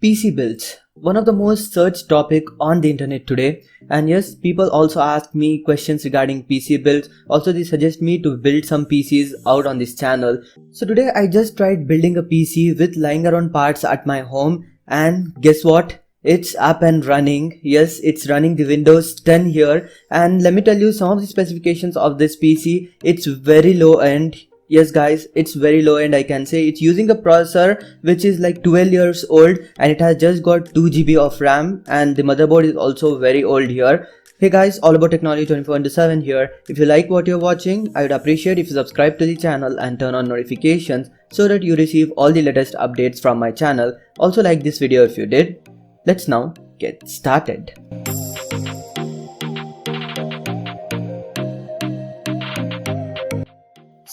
PC builds, one of the most searched topic on the internet today. And yes, people also ask me questions regarding PC builds. Also, they suggest me to build some PCs out on this channel. So today I just tried building a PC with lying around parts at my home, and guess what? It's up and running. Yes, it's running the Windows 10 here, and let me tell you some of the specifications of this PC. It's very low end. Yes guys, it's very low end. I can say it's using a processor which is like 12 years old, and it has just got 2 GB of RAM, and the motherboard is also very old here. Hey guys, all about technology 24/7 here. If you like what you're watching, I would appreciate if you subscribe to the channel and turn on notifications so that you receive all the latest updates from my channel. Also like this video if you did. Let's now get started.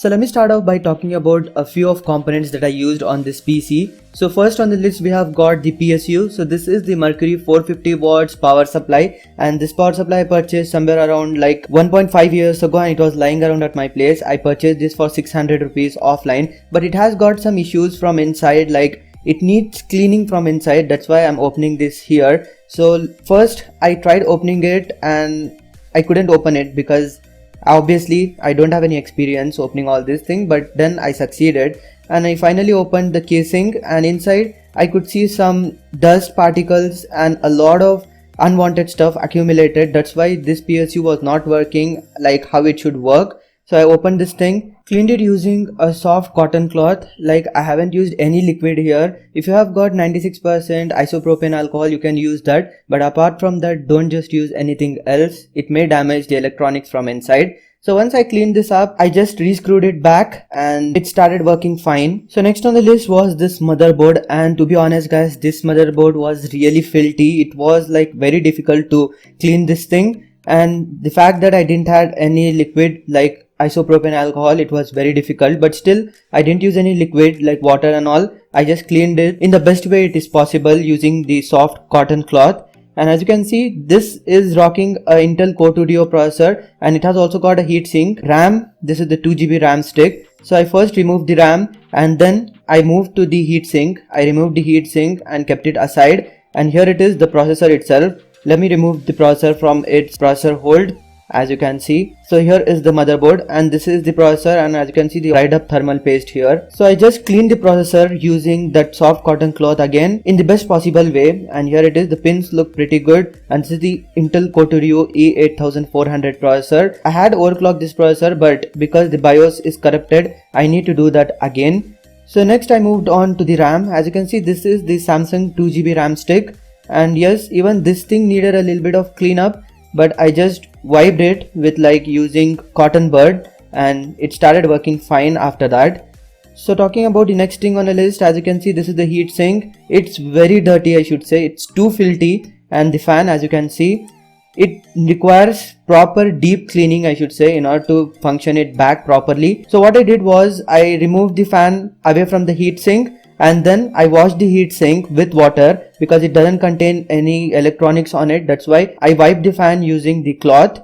So let me start off by talking about a few of components that I used on this PC. So first on the list we have got the PSU. So this is the Mercury 450 watts power supply, and this power supply I purchased somewhere around like 1.5 years ago, and it was lying around at my place. I purchased this for 600 rupees offline, but it has got some issues from inside, like it needs cleaning from inside. That's why I'm opening this here. So first I tried opening it and I couldn't open it because obviously I don't have any experience opening all this thing, but then I succeeded and I finally opened the casing, and inside I could see some dust particles and a lot of unwanted stuff accumulated. That's why this PSU was not working like how it should work. So I opened this thing, cleaned it using a soft cotton cloth. Like I haven't used any liquid here. If you have got 96% isopropane alcohol, you can use that. But apart from that, don't just use anything else. It may damage the electronics from inside. So once I cleaned this up, I just re-screwed it back and it started working fine. So next on the list was this motherboard, and to be honest guys, this motherboard was really filthy. It was like very difficult to clean this thing, and the fact that I didn't have any liquid like isopropane alcohol, it was very difficult. But still I didn't use any liquid like water and all. I just cleaned it in the best way it is possible using the soft cotton cloth. And as you can see, this is rocking a Intel Core 2 Duo processor, and it has also got a heatsink. RAM, this is the 2 GB RAM stick. So I first removed the RAM and then I moved to the heatsink. I removed the heatsink and kept it aside, and here it is, the processor itself. Let me remove the processor from its processor hold. As you can see, so here is the motherboard and this is the processor, and as you can see the dried up thermal paste here. So I just cleaned the processor using that soft cotton cloth again in the best possible way, and here it is. The pins look pretty good, and this is the Intel Core 2 Duo E8400 processor. I had overclocked this processor, but because the BIOS is corrupted, I need to do that again. So next I moved on to the RAM. As you can see, this is the Samsung 2 GB RAM stick, and yes, even this thing needed a little bit of cleanup, but I just wiped it with like using cotton bud, and it started working fine after that. So talking about the next thing on the list, as you can see, this is the heat sink. It's very dirty, I should say. It's too filthy. And the fan, as you can see, it requires proper deep cleaning, I should say, in order to function it back properly. So what I did was I removed the fan away from the heat sink, and then I washed the heat sink with water because it doesn't contain any electronics on it. That's why I wiped the fan using the cloth,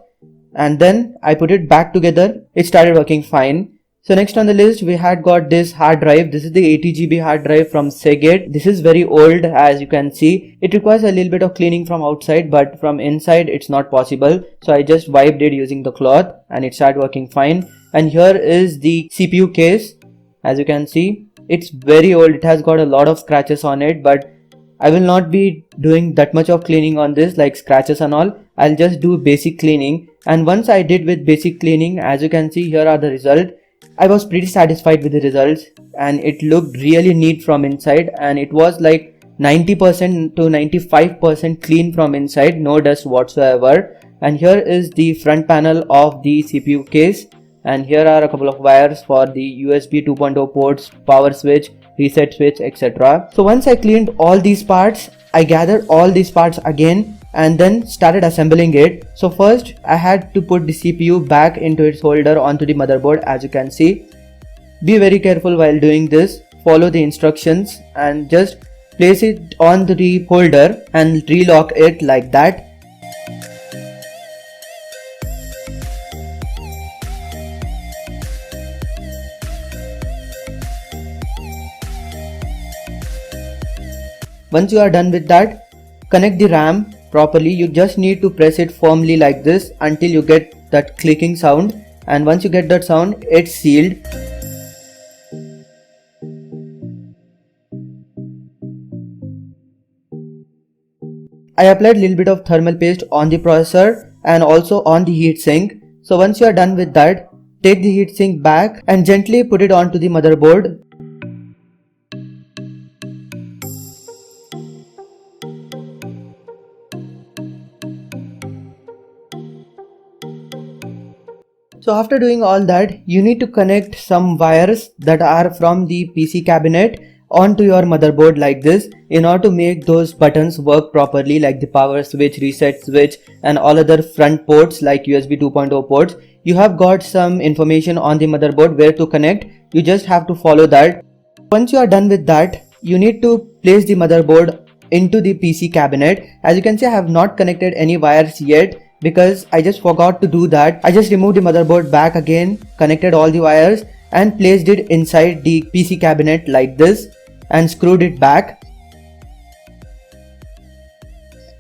and then I put it back together. It started working fine. So next on the list we had got this hard drive. This is the 80 GB hard drive from Seagate. This is very old, as you can see. It requires a little bit of cleaning from outside, but from inside it's not possible. So I just wiped it using the cloth and it started working fine. And here is the CPU case. As you can see, it's very old. It has got a lot of scratches on it, but I will not be doing that much of cleaning on this, like scratches and all. I'll just do basic cleaning, and once I did with basic cleaning, as you can see, here are the results. I was pretty satisfied with the results, and it looked really neat from inside, and it was like 90% to 95% clean from inside, no dust whatsoever. And here is the front panel of the CPU case, and here are a couple of wires for the USB 2.0 ports, power switch, reset switch, etc. So once I cleaned all these parts, I gathered all these parts again and then started assembling it. So first I had to put the CPU back into its holder onto the motherboard. As you can see, be very careful while doing this. Follow the instructions and just place it on the holder and relock it like that. Once you are done with that, connect the RAM properly. You just need to press it firmly like this until you get that clicking sound, and once you get that sound, it's sealed. I applied a little bit of thermal paste on the processor and also on the heatsink. So once you are done with that, take the heatsink back and gently put it onto the motherboard. So after doing all that, you need to connect some wires that are from the PC cabinet onto your motherboard like this in order to make those buttons work properly, like the power switch, reset switch and all other front ports like USB 2.0 ports. You have got some information on the motherboard where to connect. You just have to follow that. Once you are done with that, you need to place the motherboard into the PC cabinet. As you can see, I have not connected any wires yet because I just forgot to do that. I just removed the motherboard back again, connected all the wires and placed it inside the PC cabinet like this and screwed it back.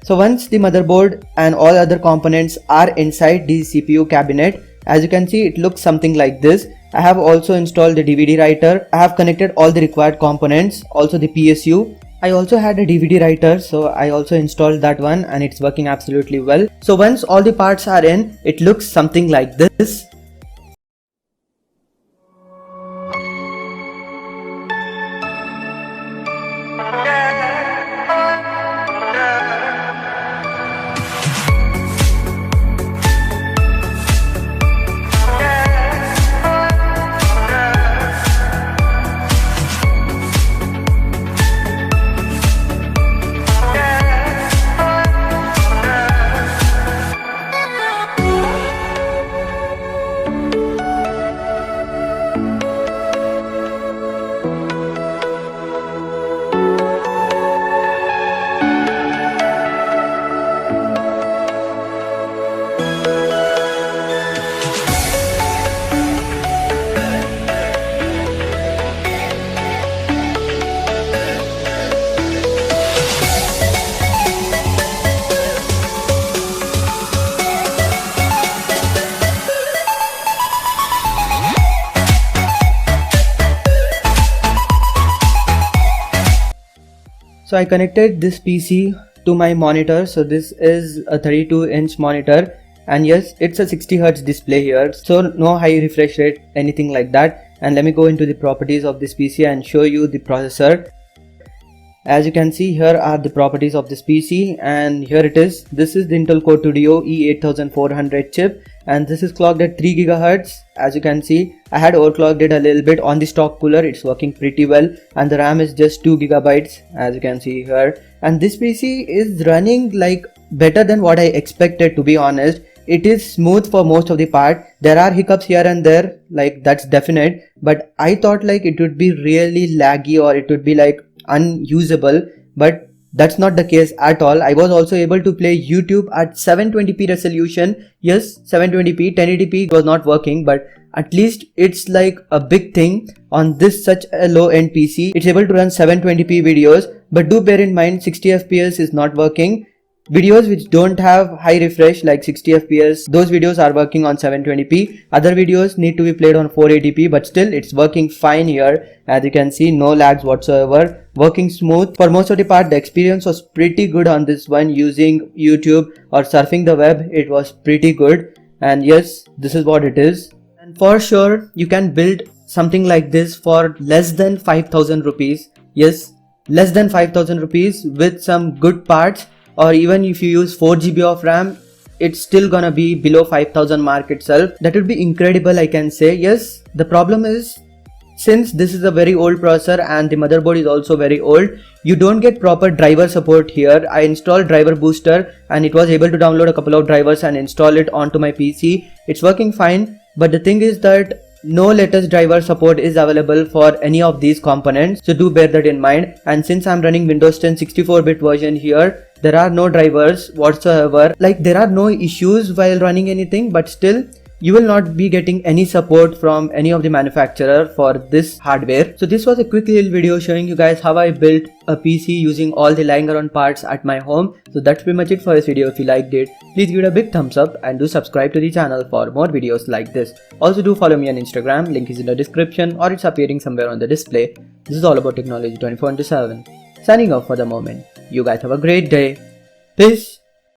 So once the motherboard and all other components are inside the CPU cabinet, as you can see, it looks something like this. I have also installed the DVD writer. I have connected all the required components, also the PSU. I also had a DVD writer, so I also installed that one and it's working absolutely well. So once all the parts are in, it looks something like this. So I connected this PC to my monitor. So this is a 32-inch monitor and yes, it's a 60Hz display here. So no high refresh rate, anything like that. And let me go into the properties of this PC and show you the processor. As you can see, here are the properties of this PC and here it is. This is the Intel Core 2 Duo E8400 chip and this is clocked at 3 GHz. As you can see, I had overclocked it a little bit on the stock cooler. It's working pretty well and the RAM is just 2 GB as you can see here. And this PC is running like better than what I expected, to be honest. It is smooth for most of the part. There are hiccups here and there, like that's definite, but I thought like it would be really laggy or it would be like unusable, but that's not the case at all. I was also able to play YouTube at 720p resolution. Yes, 720p, 1080p was not working, but at least it's like a big thing on this such a low end PC. It's able to run 720p videos, but do bear in mind 60 fps is not working. Videos which don't have high refresh like 60 fps, those videos are working on 720p. Other videos need to be played on 480p, but still it's working fine here. As you can see, no lags whatsoever, working smooth. For most of the part, the experience was pretty good on this one. Using YouTube or surfing the web, it was pretty good. And yes, this is what it is. And for sure, you can build something like this for less than 5,000 rupees. Yes, less than 5,000 rupees with some good parts. Or even if you use 4 GB of RAM, it's still gonna be below 5,000 mark itself. That would be incredible, I can say. Yes, the problem is, since this is a very old processor and the motherboard is also very old, you don't get proper driver support here. I installed Driver Booster and it was able to download a couple of drivers and install it onto my PC. It's working fine, but the thing is that no latest driver support is available for any of these components, so do bear that in mind. And since I'm running Windows 10 64-bit version here, there are no drivers whatsoever. Like, there are no issues while running anything, but still you will not be getting any support from any of the manufacturer for this hardware. So this was a quick little video showing you guys how I built a PC using all the lying around parts at my home. So that's pretty much it for this video. If you liked it, please give it a big thumbs up and do subscribe to the channel for more videos like this. Also do follow me on Instagram, link is in the description or it's appearing somewhere on the display. This is all about technology 24/7. Signing off for the moment. You guys have a great day. Peace.